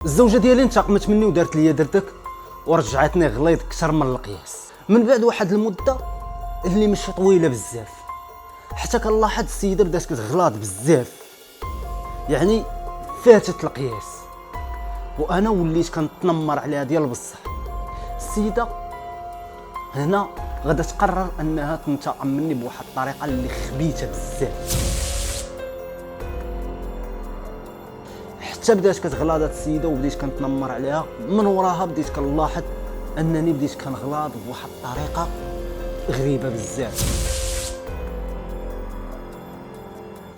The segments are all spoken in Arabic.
الزوجه ديالي انتقمت مني ودارت ليا دردك ورجعتني غليظ كثر من القياس. من بعد واحد المده اللي ماشي طويله بزاف حتى كنلاحظ السيده بدات كتغلاط بزاف، يعني فاتت القياس، وانا وليت كنتنمر عليها ديال بصح. السيده هنا غادا تقرر انها تنتقم مني بواحد الطريقه اللي خبيثه بزاف. حتى بدات كتغلاض هاد السيده وبديت كنتنمر عليها، من وراها بديت كنلاحظ انني بديت كنغلاض بواحد الطريقه غريبه بزاف،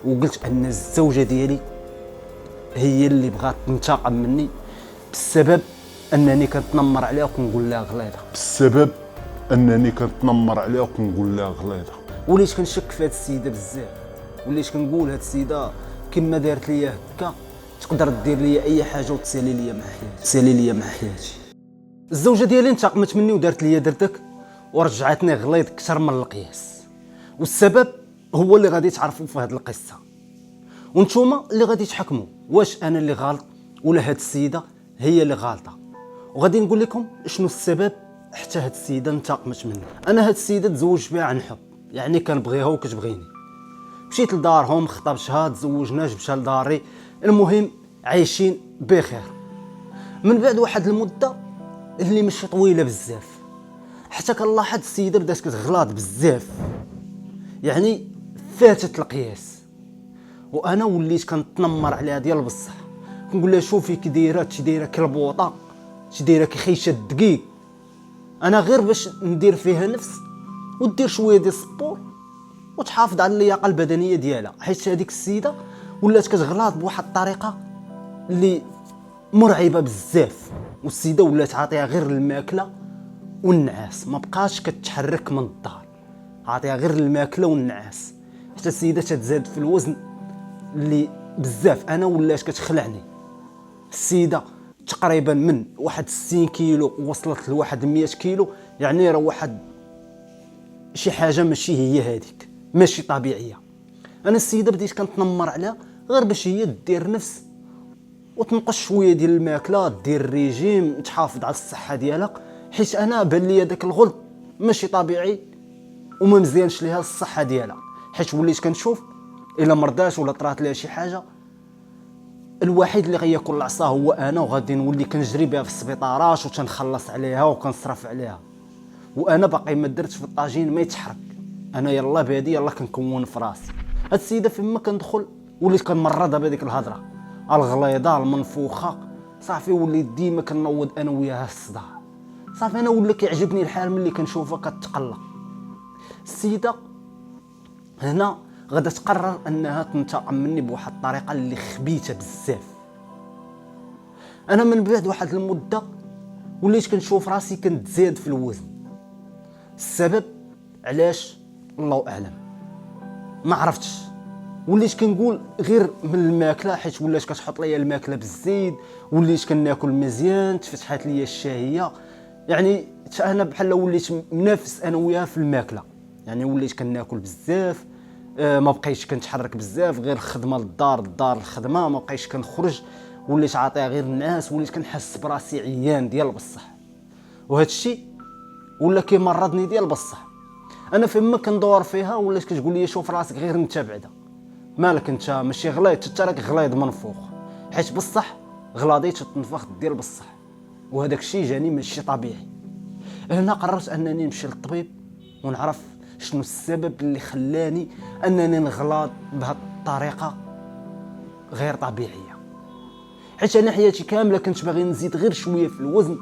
وقلت ان الزوجه ديالي هي اللي بغات تنتقم مني بسبب انني كنتنمر عليها وكنقول لها غليظه. وليت كنشك في هاد السيده بزاف، وليت كنقول هاد السيده كما دارت ليا هكا تقدر دير ليا اي حاجه وتسالي ليا مع حياتي. الزوجه ديالي انتقمت مني ودارت ليا دردك ورجعتني غليظ كثر من القياس، والسبب هو اللي غادي تعرفوا في هذه القصه، وانتوما اللي غادي تحكموا واش انا اللي غلط ولا هاد السيده هي اللي غلطه. وغادي نقول لكم شنو السبب حتى هاد السيده انتقمت مني. انا هاد السيده تزوجت بها عن حب، يعني كنبغيها وكتبغيني. مشيت لدارهم خطبتها تزوجنا جبتها لداري، المهم عايشين بخير. من بعد واحد المده اللي ماشي طويله بزاف حتى كنلاحظ السيده بدات كتغلاط بزاف، يعني فاتت القياس، وانا وليت كنتنمر عليها ديال بصح. كنقول لها شوفي كي دايره كالبوطه، شي دايره كخيشه الدقيق. انا غير باش ندير فيها نفس ودير شويه ديال السبور وتحافظ على اللياقه البدنيه ديالها، حيت هذيك السيده ولات كتغلاط بواحد الطريقه اللي مرعبه بزاف. والسيده ولات عاطيها غير الماكله والنعاس، ما بقاش كتحرك من الدار، عاطيها غير الماكله والنعاس. حتى السيده تتزاد في الوزن اللي بزاف، انا ولات كتخلعني. السيده تقريبا من واحد 60 كيلو وصلت لواحد 100 كيلو، يعني راه واحد شي حاجه ماشي هي هذيك، ماشي طبيعيه. انا السيده بديت كنتنمر عليها غير باش هي دير نفس وتنقص شويه ديال الماكله، دير ريجيم، تحافظ على الصحه ديالها، حيت انا بان لي داك الغلط ماشي طبيعي وما مزيانش ليها الصحه ديالها. حيت وليت كنشوف الا مرضاش ولا طرات ليها شي حاجه، الوحيد اللي غياكل العصا هو انا، وغادي نولي كنجري بها في السبيطارات وتنخلص عليها وكنصرف عليها، وانا باقي ما درتش في الطاجين ما يتحرك. انا يلا بهادي يلا كنكون في راسي. هاد السيده فيما كندخل وليت كنمرضها بهذيك الهضره الغليظه المنفوخه. صافي وليت ديما كنوض انا وياها الصداع. صافي انا ولا كيعجبني الحال ملي كنشوفها كتقلق. السيده هنا غادا تقرر انها تنتقم مني بواحد الطريقه اللي خبيثه بزاف. انا من بعد واحد المده وليت كنشوف راسي كنتزاد في الوزن. السبب علاش الله اعلم، ما عرفتش. وليت كنقول غير من الماكله، حيت ولات كتحط ليا الماكله بالزيت، وليت كناكل مزيان، تفتحات ليا الشهيه، يعني انا بحال وليت منافس انا وياها في الماكله. يعني وليت كناكل بزاف، ما بقيتش كنتحرك بزاف، غير الخدمه للدار الخدمه، ما بقيتش كنخرج، وليت عاطيها غير الناس، وليت كنحس براسي عيان ديال بصح. وهذا الشيء ولا كيمرضني ديال بصح. انا فيما كندور فيها ولات كتقول لي شوف راسك غير انت بعدا، مالك انت ماشي غليظ، حتى راك غليظ منفوخ، حيت بصح غلاضيت تنفخ ديال بصح، وهذاك الشيء جاني ماشي طبيعي. هنا قررت انني نمشي للطبيب ونعرف شنو السبب اللي خلاني انني نغلط بهذه الطريقه غير طبيعيه. حيت انا حياتي كامله كنت باغي نزيد غير شويه في الوزن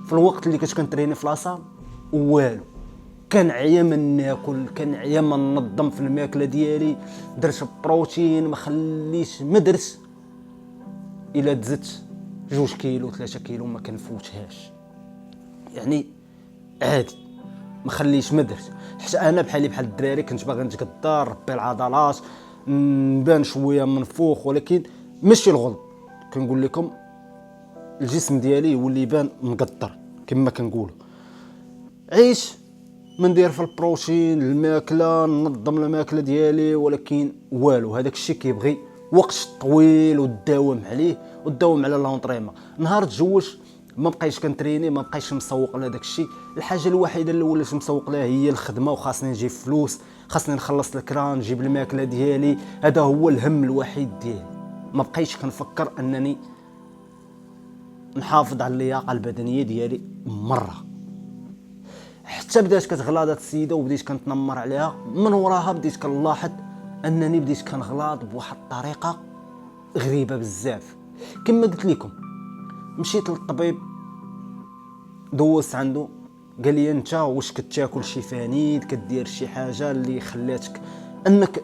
في الوقت اللي كنت كنتريني في لاصال، والو كنعيا من ناكل، كنعيا من ننظم في الماكله ديالي، درت بروتين ما خليش، ما درت الا دزت 2 كيلو 3 كيلو ما كنفوتهاش، يعني عادي ما خليش، ما درت. حتى انا بحال الدراري كنت باغي نتقدر ربي العضلات نبان شويه منفوخ، ولكن ماشي الغلط. كنقول لكم الجسم ديالي يولي يبان مقدر كما كنقولوا. عيش من ندير في البروتين الماكله، ننظم الماكله ديالي، ولكن والو. هذاك الشيء كيبغي وقت طويل وداوم عليه وداوم على لونطريمون. نهار تزوج ما بقيتش كنتريني، ما بقيتش مسوق لهداك الشيء. الحاجه الوحيده اللي وليت مسوق لها هي الخدمه، وخاصني نجيب فلوس، خاصني نخلص الكران، نجيب الماكله ديالي. هذا هو الهم الوحيد ديالي. ما بقيتش كنفكر انني نحافظ على اللياقه البدنيه ديالي مره. حتى بدات كتغلاض هاد السيده وبديت كنتنمر عليها. من وراها بديت كنلاحظ انني بديت كنغلاض بواحد الطريقه غريبه بزاف. كما قلت لكم، مشيت للطبيب، دوزت عنده، قال لي انت واش كتاكل شي فانيد، كدير شي حاجه اللي خلاتك انك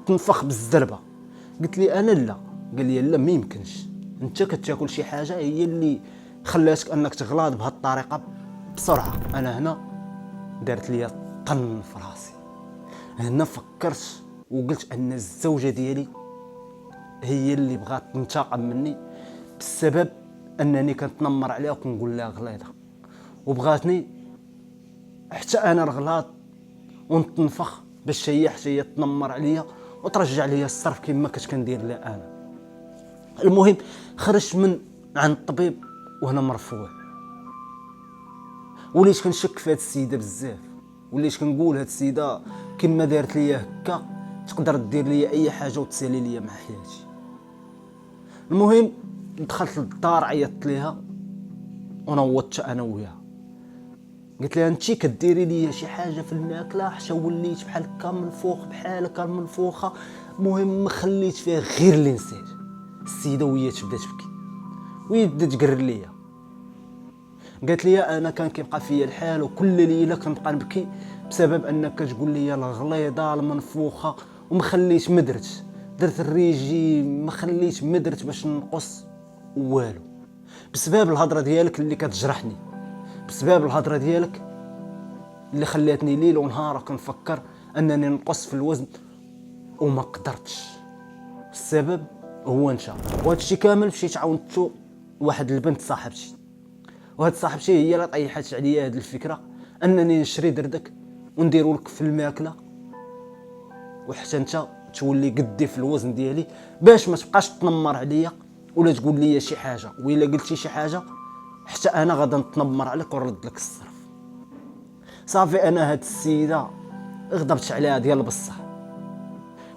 تنفخ بالزربه؟ قلت لي انا لا. قال لي لا، ما يمكنش، انت كتاكل شي حاجه هي اللي خلاتك انك تغلاض بهذه الطريقه بسرعه. انا هنا دارت لي طن في راسي. هنا فكرت وقلت ان الزوجه ديالي هي اللي بغات تنتقم مني بسبب انني كنتنمر عليها وكنقول لها غليظه، وبغاتني حتى انا نغلط ونتنفخ باش هي حتى هي تنمر عليا وترجع لي الصرف كما كنت كندير لها انا. المهم خرجت من عند الطبيب وهنا مرفوع. وليت كنشك في هاد السيده بزاف، وليت كنقول هاد السيده كما دارت لي هكا تقدر دير لي اي حاجه وتسالي لي مع حياتي. المهم دخلت للدار، عيطت ليها ونوضت انا وياها. قلت لها انتي كديري لي شي حاجه في الماكله حتى وليت بحال هكا منفوخ، بحال هكا منفوخه. المهم ما خليت فيها غير اللي نسيت. السيده وهي تبدا تبكي وهي تبدا تقرر ليا. قالت لي انا كان كيبقى فيا الحال وكل ليله كنبقى نبكي بسبب انك كتقول لي الغليظه المنفوخه، وما خليت ما درت الريجيم، ما خليت ما درت باش نقص والو، بسبب الهضره ديالك اللي كتجرحني، بسبب الهضره ديالك اللي خلاتني ليل ونهار كنفكر انني نقص في الوزن وما قدرتش. السبب هو انت. وهذا الشيء كامل مشيت عاونتو واحد البنت صاحبتي، وهاد صاحبتي هي اللي طيحت عليا هاد الفكره انني نشري دردك ونديرو لك في الماكله وحتى انت تولي قدي في الوزن ديالي، باش ما تبقاش تنمر عليا ولا تقول لي شي حاجه، وإلا قلتي شي حاجه حتى انا غادا نتنمر عليك ونرد لك الصرف. صافي انا هاد السيده غضبت عليها ديال بصح.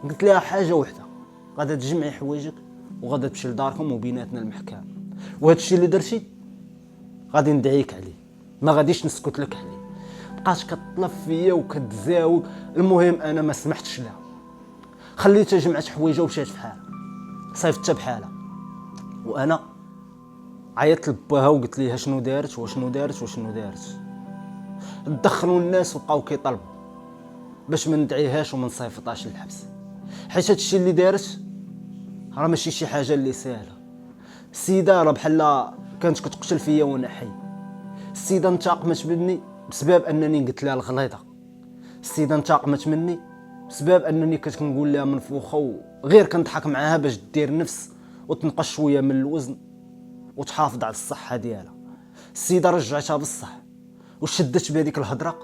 قلت لها حاجه وحده، غادا تجمعي حوايجك وغادا تمشي لداركم وبيناتنا المحكمه، وهذا الشيء اللي درتي غادي ندعيك عليه، ما غاديش نسكت لك عليه. بقات كتطلب فيا وكتزاوق. المهم انا ما سمحتش لها، خليتها جمعت حوايجها ومشات بحالها، صيفطتها بحالها. وانا عيطت لباها وقلت ليها شنو دارت وشنو دارت وشنو دارت. دخلوا الناس وبقاو كيطلبوا باش ما ندعيهاش وما نصيفطهاش للحبس، حيت هادشي اللي دارت راه ماشي شي حاجه اللي سهله. السيده راه بحال كانت كتقتل فيا وانا حي. السيده انتقمت مني بسبب انني قلت لها الغليظه. السيده انتقمت مني بسبب انني كنت كنقول لها منفوخه وغير كنضحك معاها باش دير نفس وتنقص شويه من الوزن وتحافظ على الصحه ديالها. السيده رجعتها بصح وشدت بهذيك الهضره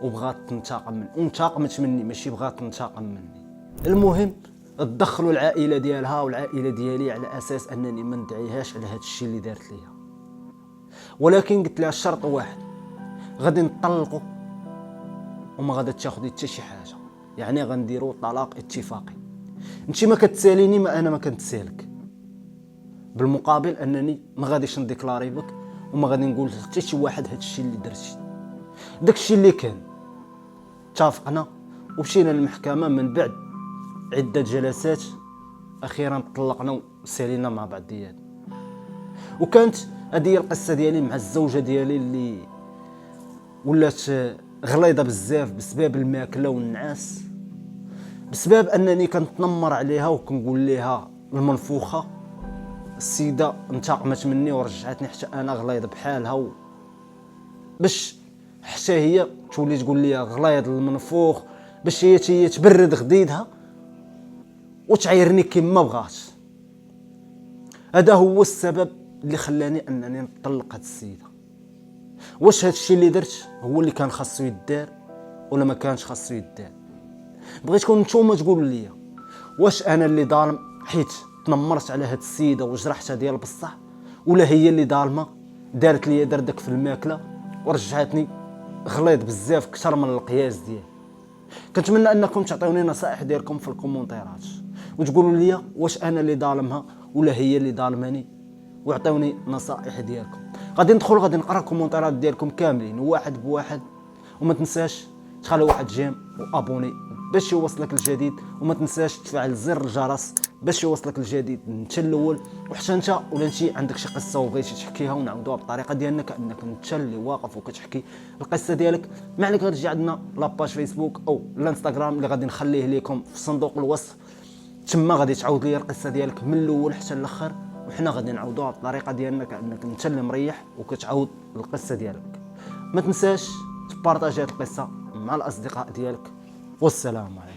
وبغات تنتقم مني، وانتقمت مني ماشي بغات تنتقم مني. المهم تدخلوا العائله ديالها والعائله ديالي على اساس انني ما ندعيهاش على هذا الشيء اللي دارت ليا. ولكن قلت لها شرط واحد، غادي نطلقوا وما غادي تاخذي حتى شي حاجه، يعني غنديروا طلاق اتفاقي. انت ما كتساليني، ما انا ما كنتسالك. بالمقابل انني ما غاديش نديكلاري بك وما غادي نقول حتى شي واحد هذا الشيء اللي درتي. داكشي اللي كان اتفقنا ومشينا للمحكمه. من بعد عده جلسات اخيرا طلقنا وسالينا مع بعض ديالنا. وكانت هذه القصه ديالي مع الزوجه ديالي اللي ولات غليظه بزاف بسبب الماكله والنعاس، بسبب انني كنتنمر عليها وكنقول لها المنفوخه. السيده انتقمت مني ورجعتني حتى انا غليظ بحالها باش حتى هي تولي تقول لي غليظ المنفوخ، باش هي تبرد غديدها وتعايرني كما بغات. هذا هو السبب اللي خلاني انني نطلق هاد السيده. واش هاد الشيء اللي درت هو اللي كان خاصو يدار ولا ما كانش خاصو يدار؟ بغيتكم نتوما تقولوا لي. واش انا اللي ظالم حيت تنمرت على هاد السيده وجرحتها ديال بصح، ولا هي اللي ظالمه دارت لي دردك في الماكله ورجعتني غليظ بزاف اكثر من القياس ديالي؟ كنتمنى انكم تعطيوني نصائح ديالكم في الكومونتيرات وتقولوا لي واش انا اللي ظالمها ولا هي اللي ظالماني، وعطيوني نصائح ديالكم. غادي ندخل غادي نقرا الكومونتيرات ديالكم كاملين واحد بواحد، وما تنساش تخلي واحد جيم وابوني باش يوصلك الجديد، وما تنساش تفعل زر الجرس باش يوصلك الجديد انت الاول. وحتى انت ولا انت عندك شي قصه وبغيتي تحكيها ونعاودوها بالطريقه ديالنا كانك انت اللي واقف وكتحكي القصه ديالك، ما عليك غير تجي عندنا لاباج فيسبوك او الانستغرام اللي غادي نخليه لكم في صندوق الوصف، تما غادي تعاود لي القصه ديالك من الاول حتى الاخر، وحنا غادي نعاودوها بالطريقه ديالنا كانك انت اللي مريح وكتعاود القصه ديالك. ما تنساش تبارطاجي هاد القصه مع الاصدقاء ديالك، والسلام عليكم.